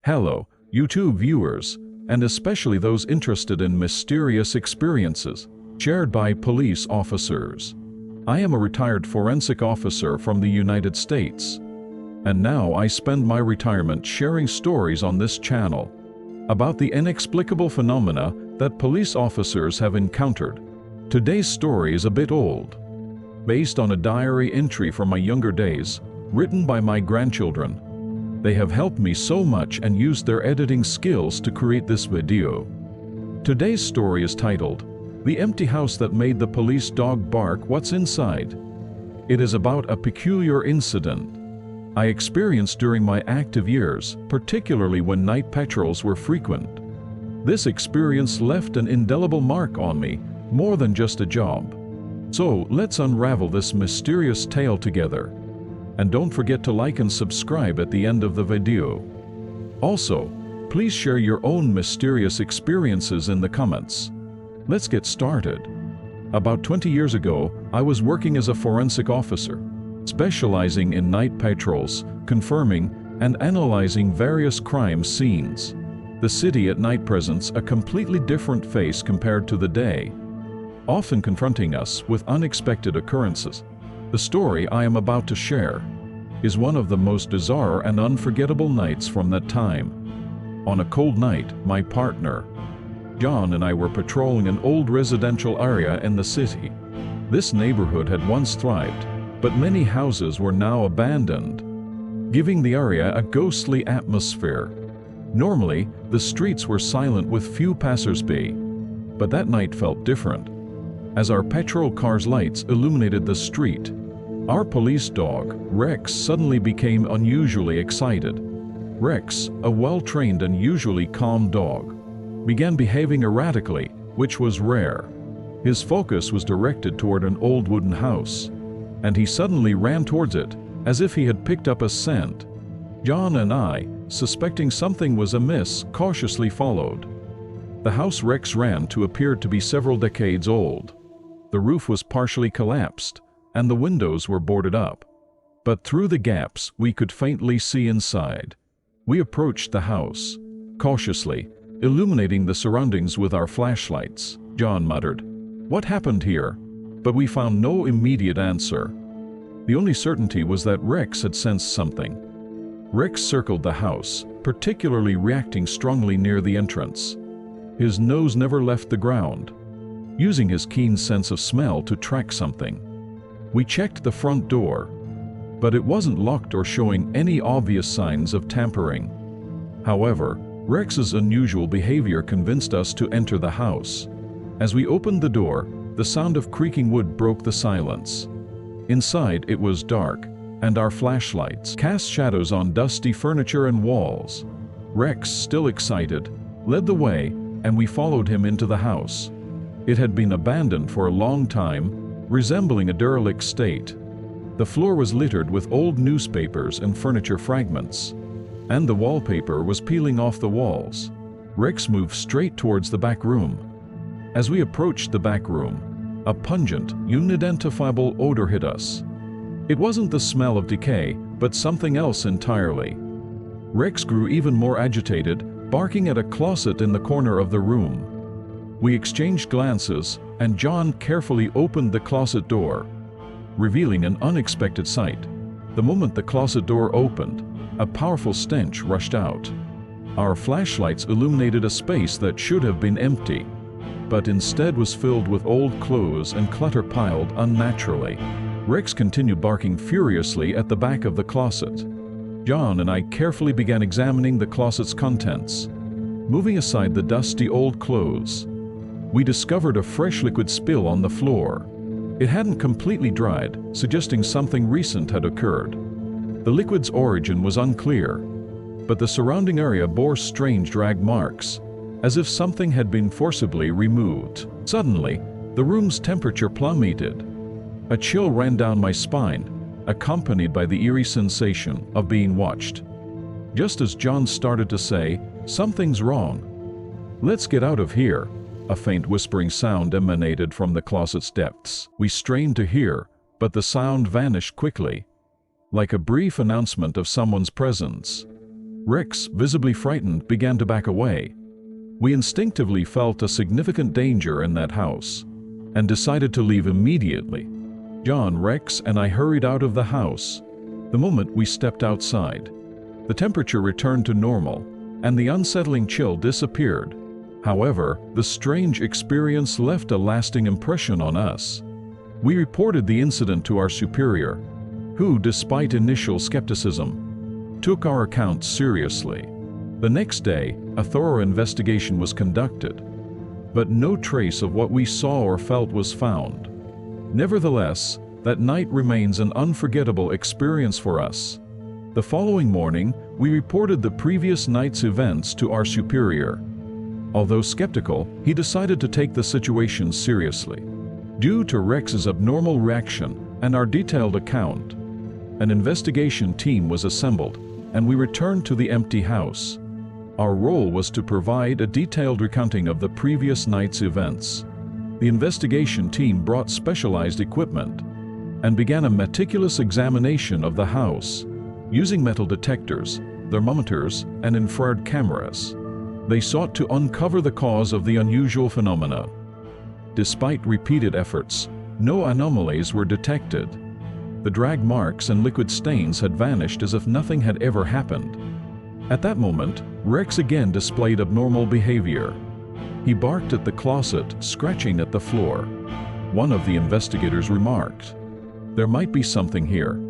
Hello, YouTube viewers, and especially those interested in mysterious experiences shared by police officers. I am a retired forensic officer from the United States, and now I spend my retirement sharing stories on this channel about the inexplicable phenomena that police officers have encountered. Today's story is a bit old, based on a diary entry from my younger days, written by my grandchildren. They have helped me so much and used their editing skills to create this video. Today's story is titled, "The Empty House That Made the Police Dog Bark What's Inside." It is about a peculiar incident I experienced during my active years, particularly when night patrols were frequent. This experience left an indelible mark on me, more than just a job. So let's unravel this mysterious tale together. And don't forget to like and subscribe at the end of the video. Also, please share your own mysterious experiences in the comments. Let's get started. About 20 years ago, I was working as a forensic officer, specializing in night patrols, confirming and analyzing various crime scenes. The city at night presents a completely different face compared to the day, often confronting us with unexpected occurrences. The story I am about to share is one of the most bizarre and unforgettable nights from that time. On a cold night, my partner, John, and I were patrolling an old residential area in the city. This neighborhood had once thrived, but many houses were now abandoned, giving the area a ghostly atmosphere. Normally, the streets were silent with few passers-by, but that night felt different. As our patrol car's lights illuminated the street, our police dog, Rex, suddenly became unusually excited. Rex, a well-trained and usually calm dog, began behaving erratically, which was rare. His focus was directed toward an old wooden house, and he suddenly ran towards it, as if he had picked up a scent. John and I, suspecting something was amiss, cautiously followed. The house Rex ran to appeared to be several decades old. The roof was partially collapsed, and the windows were boarded up. But through the gaps, we could faintly see inside. We approached the house, cautiously, illuminating the surroundings with our flashlights. John muttered, "What happened here?" But we found no immediate answer. The only certainty was that Rex had sensed something. Rex circled the house, particularly reacting strongly near the entrance. His nose never left the ground, using his keen sense of smell to track something. We checked the front door, but it wasn't locked or showing any obvious signs of tampering. However, Rex's unusual behavior convinced us to enter the house. As we opened the door, the sound of creaking wood broke the silence. Inside, it was dark, and our flashlights cast shadows on dusty furniture and walls. Rex, still excited, led the way, and we followed him into the house. It had been abandoned for a long time, resembling a derelict state. The floor was littered with old newspapers and furniture fragments, and the wallpaper was peeling off the walls. Rex moved straight towards the back room. As we approached the back room, a pungent, unidentifiable odor hit us. It wasn't the smell of decay, but something else entirely. Rex grew even more agitated, barking at a closet in the corner of the room. We exchanged glances, and John carefully opened the closet door, revealing an unexpected sight. The moment the closet door opened, a powerful stench rushed out. Our flashlights illuminated a space that should have been empty, but instead was filled with old clothes and clutter piled unnaturally. Rex continued barking furiously at the back of the closet. John and I carefully began examining the closet's contents. Moving aside the dusty old clothes, we discovered a fresh liquid spill on the floor. It hadn't completely dried, suggesting something recent had occurred. The liquid's origin was unclear, but the surrounding area bore strange drag marks, as if something had been forcibly removed. Suddenly, the room's temperature plummeted. A chill ran down my spine, accompanied by the eerie sensation of being watched. Just as John started to say, "Something's wrong. Let's get out of here," a faint whispering sound emanated from the closet's depths. We strained to hear, but the sound vanished quickly, like a brief announcement of someone's presence. Rex, visibly frightened, began to back away. We instinctively felt a significant danger in that house and decided to leave immediately. John, Rex, and I hurried out of the house. The moment we stepped outside, the temperature returned to normal and the unsettling chill disappeared. However, the strange experience left a lasting impression on us. We reported the incident to our superior, who, despite initial skepticism, took our account seriously. The next day, a thorough investigation was conducted, but no trace of what we saw or felt was found. Nevertheless, that night remains an unforgettable experience for us. The following morning, we reported the previous night's events to our superior. Although skeptical, he decided to take the situation seriously. Due to Rex's abnormal reaction and our detailed account, an investigation team was assembled, and we returned to the empty house. Our role was to provide a detailed recounting of the previous night's events. The investigation team brought specialized equipment and began a meticulous examination of the house, using metal detectors, thermometers, and infrared cameras. They sought to uncover the cause of the unusual phenomena. Despite repeated efforts, no anomalies were detected. The drag marks and liquid stains had vanished as if nothing had ever happened. At that moment, Rex again displayed abnormal behavior. He barked at the closet, scratching at the floor. One of the investigators remarked, "There might be something here,"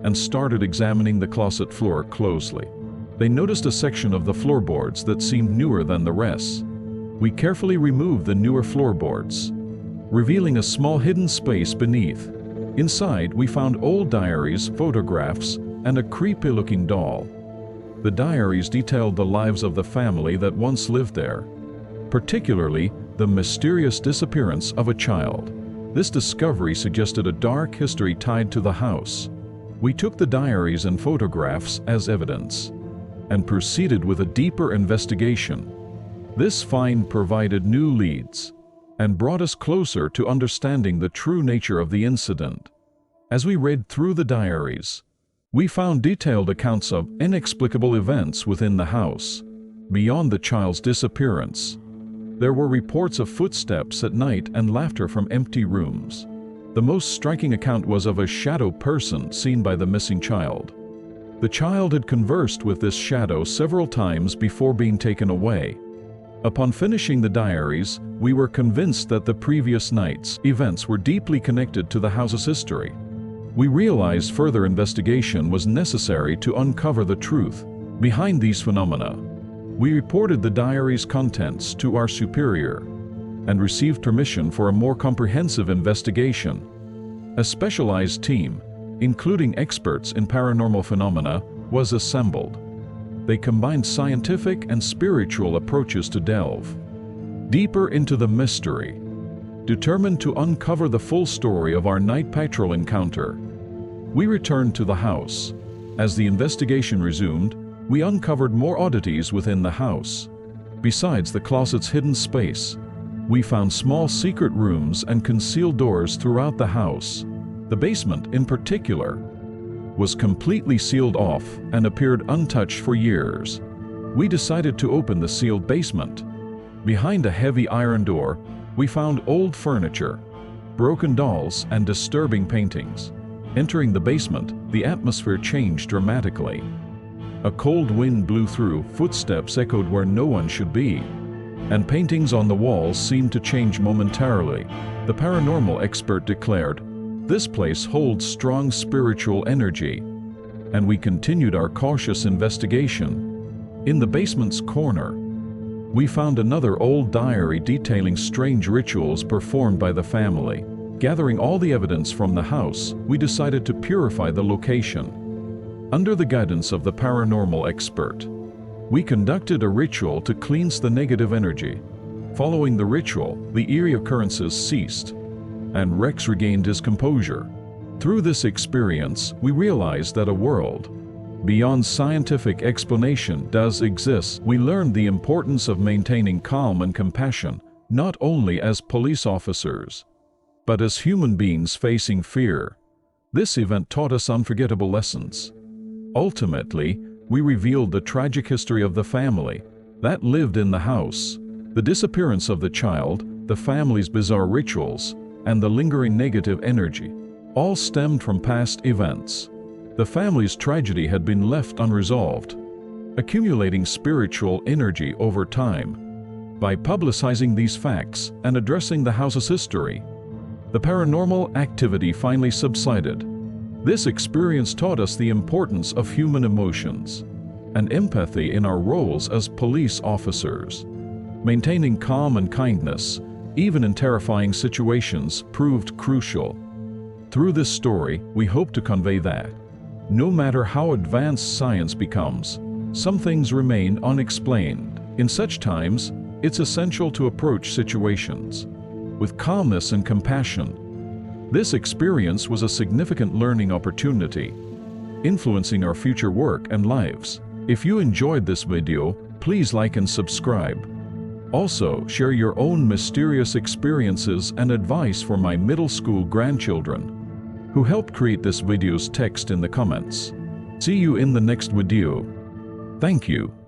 and started examining the closet floor closely. They noticed a section of the floorboards that seemed newer than the rest. We carefully removed the newer floorboards, revealing a small hidden space beneath. Inside, we found old diaries, photographs, and a creepy-looking doll. The diaries detailed the lives of the family that once lived there, particularly the mysterious disappearance of a child. This discovery suggested a dark history tied to the house. We took the diaries and photographs as evidence and proceeded with a deeper investigation. This find provided new leads and brought us closer to understanding the true nature of the incident. As we read through the diaries, we found detailed accounts of inexplicable events within the house. Beyond the child's disappearance, there were reports of footsteps at night and laughter from empty rooms. The most striking account was of a shadow person seen by the missing child. The child had conversed with this shadow several times before being taken away. Upon finishing the diaries, we were convinced that the previous night's events were deeply connected to the house's history. We realized further investigation was necessary to uncover the truth behind these phenomena. We reported the diary's contents to our superior and received permission for a more comprehensive investigation. A specialized team, including experts in paranormal phenomena, was assembled. They combined scientific and spiritual approaches to delve deeper into the mystery, determined to uncover the full story of our night patrol encounter. We returned to the house. As the investigation resumed, we uncovered more oddities within the house. Besides the closet's hidden space, we found small secret rooms and concealed doors throughout the house. The basement, in particular, was completely sealed off and appeared untouched for years. We decided to open the sealed basement. Behind a heavy iron door, we found old furniture, broken dolls, and disturbing paintings. Entering the basement, the atmosphere changed dramatically. A cold wind blew through, footsteps echoed where no one should be, and paintings on the walls seemed to change momentarily. The paranormal expert declared, "This place holds strong spiritual energy," and we continued our cautious investigation. In the basement's corner, we found another old diary detailing strange rituals performed by the family. Gathering all the evidence from the house, we decided to purify the location. Under the guidance of the paranormal expert, we conducted a ritual to cleanse the negative energy. Following the ritual, the eerie occurrences ceased, and Rex regained his composure. Through this experience, we realized that a world beyond scientific explanation does exist. We learned the importance of maintaining calm and compassion, not only as police officers, but as human beings facing fear. This event taught us unforgettable lessons. Ultimately, we revealed the tragic history of the family that lived in the house, the disappearance of the child, the family's bizarre rituals, and the lingering negative energy, all stemmed from past events. The family's tragedy had been left unresolved, accumulating spiritual energy over time. By publicizing these facts and addressing the house's history, the paranormal activity finally subsided. This experience taught us the importance of human emotions and empathy in our roles as police officers. Maintaining calm and kindness, even in terrifying situations, proved crucial. Through this story, we hope to convey that no matter how advanced science becomes, some things remain unexplained. In such times, it's essential to approach situations with calmness and compassion. This experience was a significant learning opportunity, influencing our future work and lives. If you enjoyed this video, please like and subscribe. Also, share your own mysterious experiences and advice for my middle school grandchildren, who helped create this video's text in the comments. See you in the next video. Thank you.